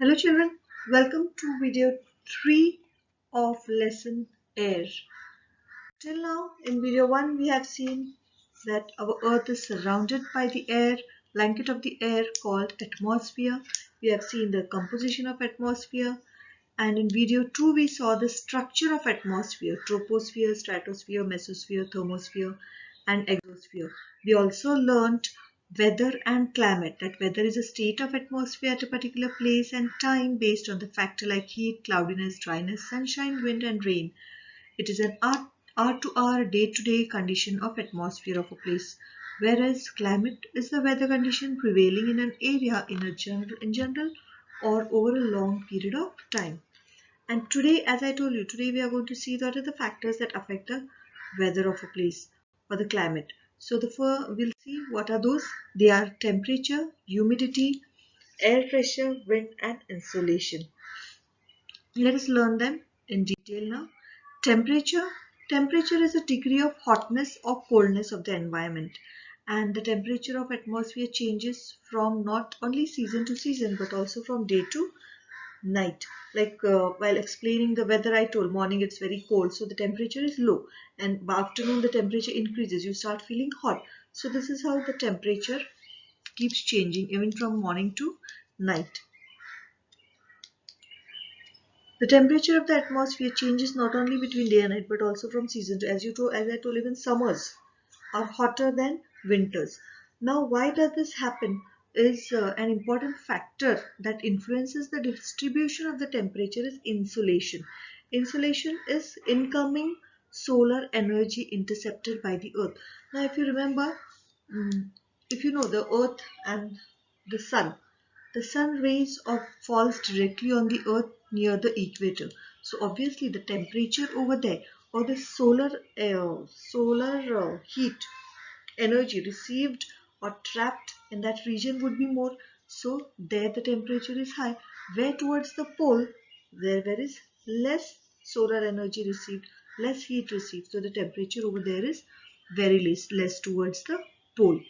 Hello children, welcome to video 3 of lesson air. Till now in video 1 we have seen that our earth is surrounded by the air, blanket of the air called atmosphere. We have seen the composition of atmosphere, and in video 2 we saw the structure of atmosphere: troposphere, stratosphere, mesosphere, thermosphere and exosphere. We also learnt weather and climate, that weather is a state of atmosphere at a particular place and time based on the factor like heat, cloudiness, dryness, sunshine, wind and rain. It is an hour to hour, day to day condition of atmosphere of a place, whereas climate is the weather condition prevailing in an area in general or over a long period of time. And today, as I told you, today we are going to see what are the factors that affect the weather of a place or the climate. So the first we'll see what are those. They are temperature, humidity, air pressure, wind and insolation. Let us learn them in detail now. Temperature. Temperature is a degree of hotness or coldness of the environment, and the temperature of atmosphere changes from not only season to season but also from day to night. Like while explaining the weather, I told morning it's very cold, so the temperature is low, and by afternoon the temperature increases, you start feeling hot. So this is how the temperature keeps changing even from morning to night. The temperature of the atmosphere changes not only between day and night but also from season to, as I told, even summers are hotter than winters. Now, why does this happen is an important factor that influences the distribution of the temperature is insolation. Insolation is incoming solar energy intercepted by the earth. Now, if you remember, mm, if you know the earth and the sun rays falls directly on the earth near the equator. So obviously the temperature over there, or the solar heat energy received or trapped in that region would be more. So there the temperature is high. Where towards the pole, there is less solar energy received, less heat received. So the temperature over there is very less towards the pole.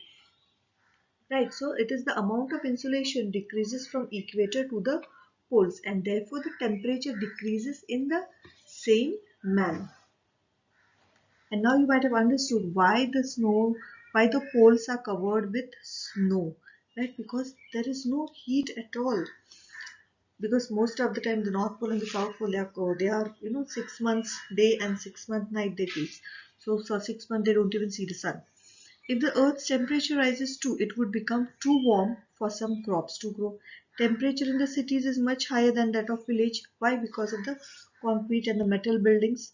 Right, so it is the amount of insolation decreases from equator to the poles, and therefore the temperature decreases in the same manner. And now you might have understood why the poles are covered with snow, right? Because there is no heat at all. Because most of the time the North Pole and the South Pole they are 6 months day and 6 month night they face. So for 6 months they don't even see the sun. If the Earth's temperature rises too, it would become too warm for some crops to grow. Temperature in the cities is much higher than that of village. Why? Because of the concrete and the metal buildings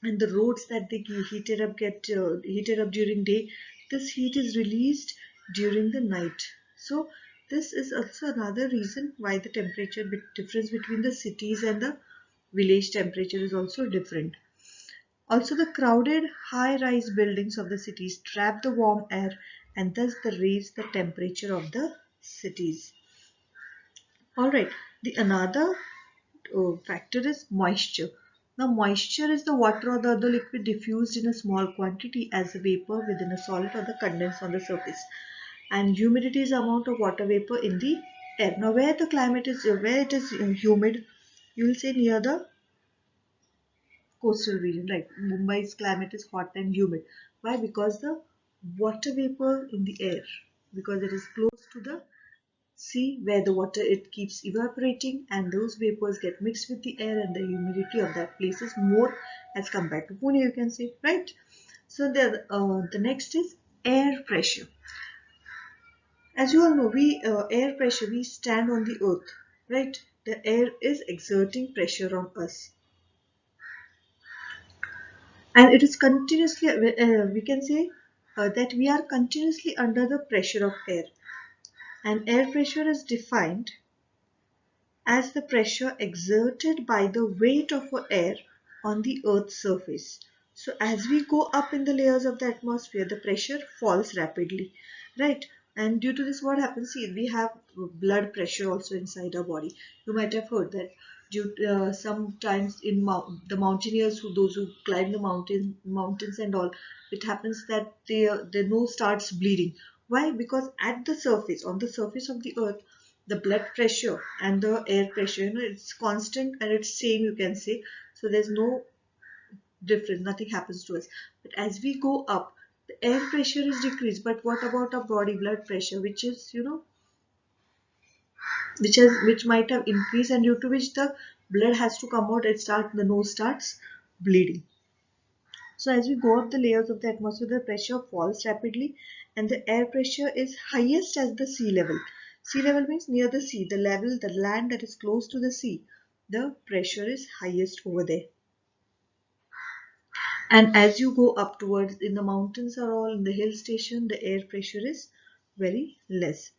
and the roads that they get heated up during day. This heat is released during the night. So this is also another reason why the temperature difference between the cities and the village temperature is also different. Also, the crowded, high-rise buildings of the cities trap the warm air and thus they raise the temperature of the cities. Alright, the another factor is moisture. Now, moisture is the water or the other liquid diffused in a small quantity as a vapor within a solid or the condensed on the surface. And humidity is the amount of water vapor in the air. Now, where it is humid, you will say near the coastal region. Like Mumbai's climate is hot and humid. Why? Because the water vapor in the air, because it is close to the sea where the water it keeps evaporating and those vapors get mixed with the air and the humidity of that place is more as compared to Pune, you can say, right? So the next is air pressure. As you all know, air pressure, we stand on the earth, right? The air is exerting pressure on us, and it is continuously we can say that we are continuously under the pressure of air, and air pressure is defined as the pressure exerted by the weight of air on the earth's surface. So as we go up in the layers of the atmosphere, the pressure falls rapidly, right? And due to this, what happens? See, we have blood pressure also inside our body. You might have heard that sometimes in the mountaineers, those who climb the mountains and all, it happens that their nose starts bleeding. Why? Because at the surface, on the surface of the earth, the blood pressure and the air pressure, it's constant and it's same, you can say. So there's no difference, nothing happens to us. But as we go up, the air pressure is decreased. But what about our body blood pressure, which is, which might have increased, and due to which the blood has to come out, the nose starts bleeding. So as we go up the layers of the atmosphere, the pressure falls rapidly and the air pressure is highest at the sea level. Sea level means near the sea, the land that is close to the sea. The pressure is highest over there. And as you go up towards in the mountains or all in the hill station, the air pressure is very less.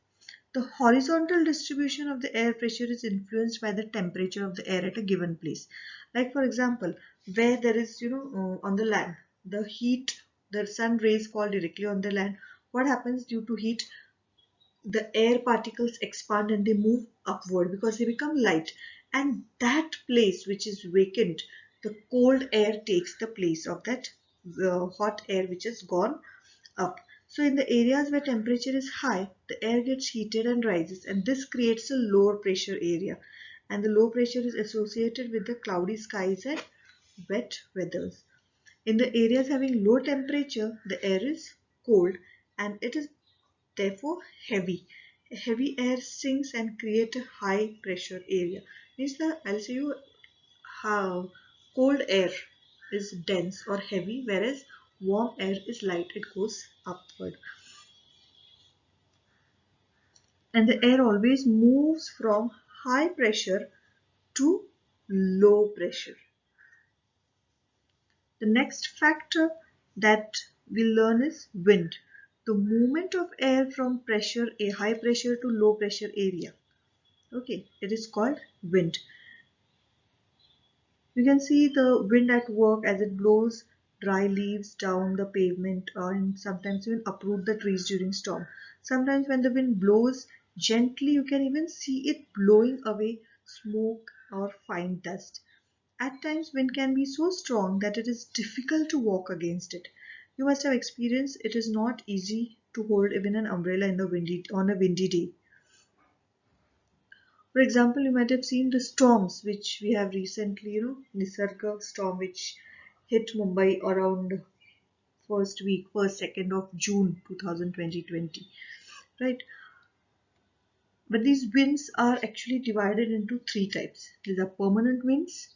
The horizontal distribution of the air pressure is influenced by the temperature of the air at a given place. Like for example, where there is, on the land, the heat, the sun rays fall directly on the land. What happens due to heat? The air particles expand and they move upward because they become light. And that place which is vacant, the cold air takes the place of that hot air which has gone up. So in the areas where temperature is high, the air gets heated and rises, and this creates a lower pressure area. And the low pressure is associated with the cloudy skies and wet weathers. In the areas having low temperature, the air is cold and it is therefore heavy. Heavy air sinks and create a high pressure area. Means I'll show you how cold air is dense or heavy, whereas warm air is light, it goes upward. And the air always moves from high pressure to low pressure. The next factor that we'll learn is wind. The movement of air from a high pressure to low pressure area. Okay, it is called wind. You can see the wind at work as it blows dry leaves down the pavement and sometimes even uproot the trees during storm. Sometimes when the wind blows gently, you can even see it blowing away smoke or fine dust. At times, wind can be so strong that it is difficult to walk against it. You must have experienced it is not easy to hold even an umbrella on a windy day. For example, you might have seen the storms which we have recently, Nisarga storm which hit Mumbai around first second of June 2020, right? But these winds are actually divided into three types. These are permanent winds,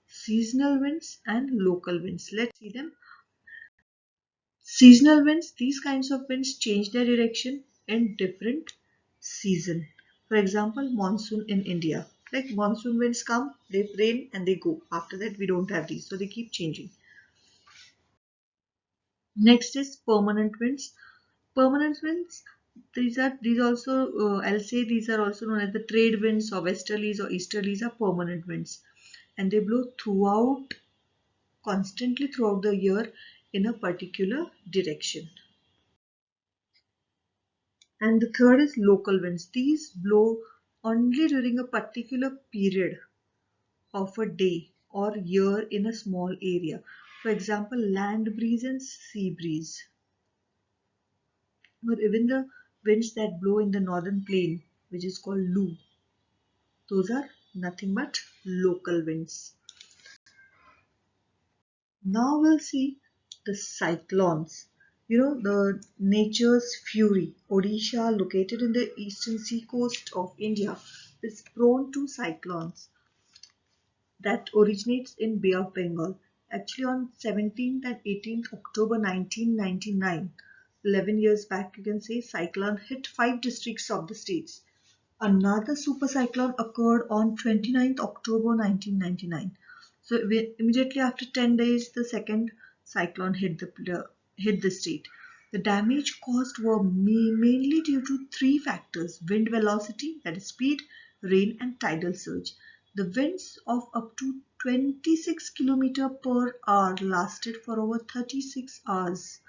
seasonal winds, and local winds. Let's see them. Seasonal winds, these kinds of winds change their direction in different season. For example, monsoon in India. Like monsoon winds come, they rain and they go. After that, we don't have these, so they keep changing. Next is permanent winds. Permanent winds, these also I'll say these are also known as the trade winds or westerlies or easterlies are permanent winds, and they blow constantly throughout the year in a particular direction. And the third is local winds. These blow only during a particular period of a day or year in a small area. For example, land breeze and sea breeze. Or even the winds that blow in the northern plain, which is called Lu. Those are nothing but local winds. Now we'll see the cyclones. The nature's fury. Odisha, located in the eastern seacoast of India, is prone to cyclones that originates in Bay of Bengal. Actually, on 17th and 18th October 1999, 11 years back, you can say, cyclone hit 5 districts of the states. Another super cyclone occurred on 29th October 1999. So immediately after 10 days, the second cyclone hit the state. The damage caused were mainly due to three factors: wind velocity, that is speed, rain, and tidal surge. The winds of up to 26 km per hour lasted for over 36 hours.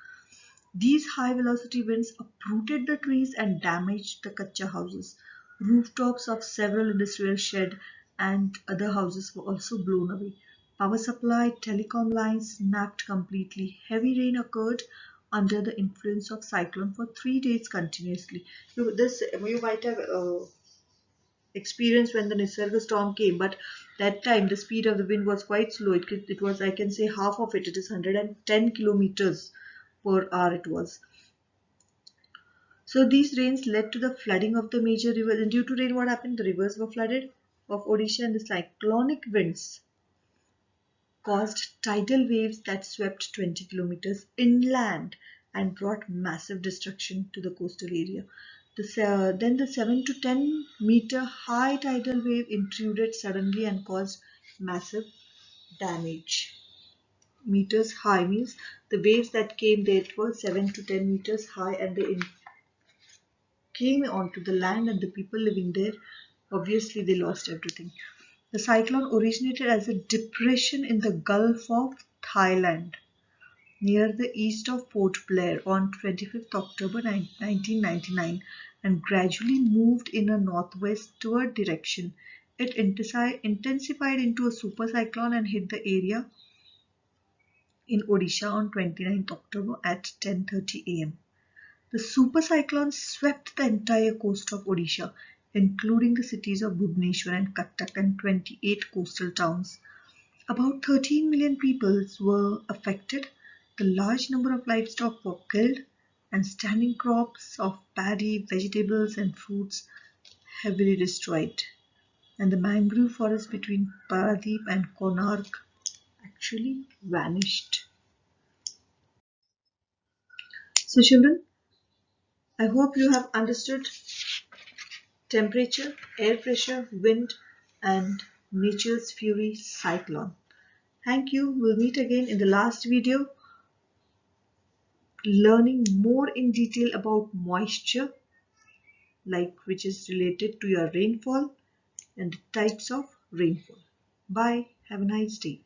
These high-velocity winds uprooted the trees and damaged the kacha houses. Rooftops of several industrial sheds and other houses were also blown away. Power supply, telecom lines snapped completely. Heavy rain occurred under the influence of cyclone for 3 days continuously. You might have experienced when the Nisarga storm came, but that time the speed of the wind was quite slow. It was, I can say, half of it. It is 110 kilometers per hour it was. So these rains led to the flooding of the major rivers. And due to rain, what happened? The rivers were flooded of Odisha, and the cyclonic winds caused tidal waves that swept 20 kilometers inland and brought massive destruction to the coastal area. Then the 7 to 10 meter high tidal wave intruded suddenly and caused massive damage. Meters high means the waves that came there were 7 to 10 meters high, and they came onto the land, and the people living there, obviously they lost everything. The cyclone originated as a depression in the Gulf of Thailand near the east of Port Blair on 25th October 1999 and gradually moved in a northwestward direction. It intensified into a supercyclone and hit the area in Odisha on 29th October at 10:30 am. The supercyclone swept the entire coast of Odisha, including the cities of Bhubaneswar and Cuttack and 28 coastal towns. About 13 million people were affected. The large number of livestock were killed, and standing crops of paddy, vegetables, and fruits heavily destroyed. And the mangrove forest between Paradeep and Konark actually vanished. So, children, I hope you have understood temperature, air pressure, wind, and nature's fury cyclone. Thank you. We'll meet again in the last video, learning more in detail about moisture, like which is related to your rainfall and the types of rainfall. Bye. Have a nice day.